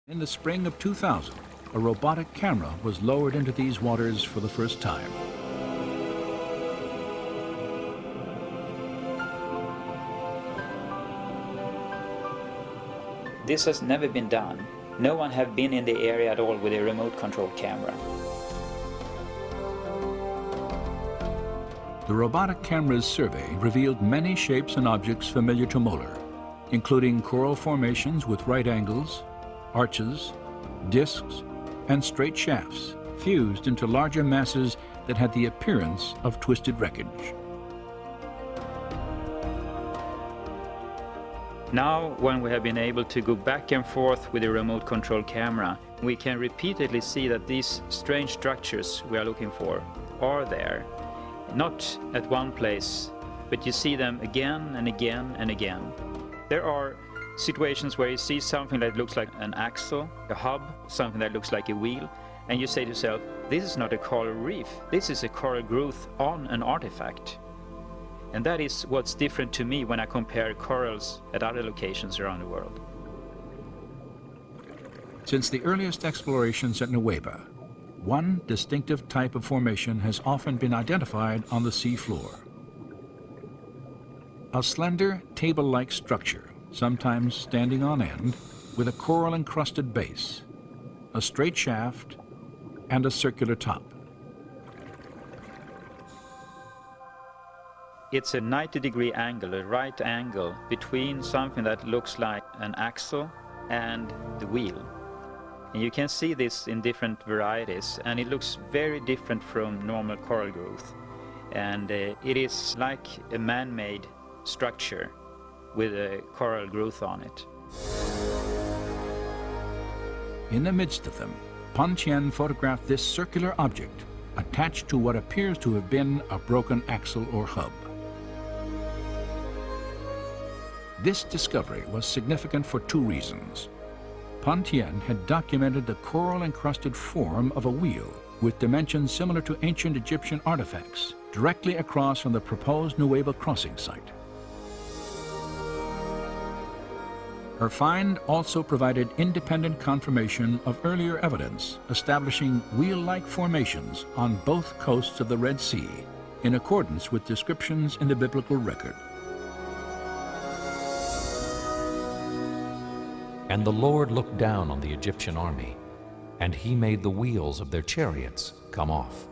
In the spring of 2000, a robotic camera was lowered into these waters for the first time. This has never been done. No one have been in the area at all with a remote control camera. The robotic camera's survey revealed many shapes and objects familiar to Moeller, including coral formations with right angles, arches, discs, and straight shafts fused into larger masses that had the appearance of twisted wreckage. Now, when we have been able to go back and forth with a remote control camera, we can repeatedly see that these strange structures we are looking for are there. Not at one place, but you see them again and again and again. There are situations where you see something that looks like an axle, a hub, something that looks like a wheel, and you say to yourself, this is not a coral reef, this is a coral growth on an artifact. And that is what's different to me when I compare corals at other locations around the world. Since the earliest explorations at Nuweiba, one distinctive type of formation has often been identified on the sea floor. A slender, table-like structure, sometimes standing on end, with a coral-encrusted base, a straight shaft, and a circular top. It's a 90-degree angle, a right angle, between something that looks like an axle and the wheel. And you can see this in different varieties, and it looks very different from normal coral growth. And it is like a man-made structure with a coral growth on it. In the midst of them, Pan Tien photographed this circular object attached to what appears to have been a broken axle or hub. This discovery was significant for two reasons. Pan Tien had documented the coral-encrusted form of a wheel with dimensions similar to ancient Egyptian artifacts directly across from the proposed Nuweiba crossing site. Her find also provided independent confirmation of earlier evidence establishing wheel-like formations on both coasts of the Red Sea in accordance with descriptions in the biblical record. And the Lord looked down on the Egyptian army, and he made the wheels of their chariots come off.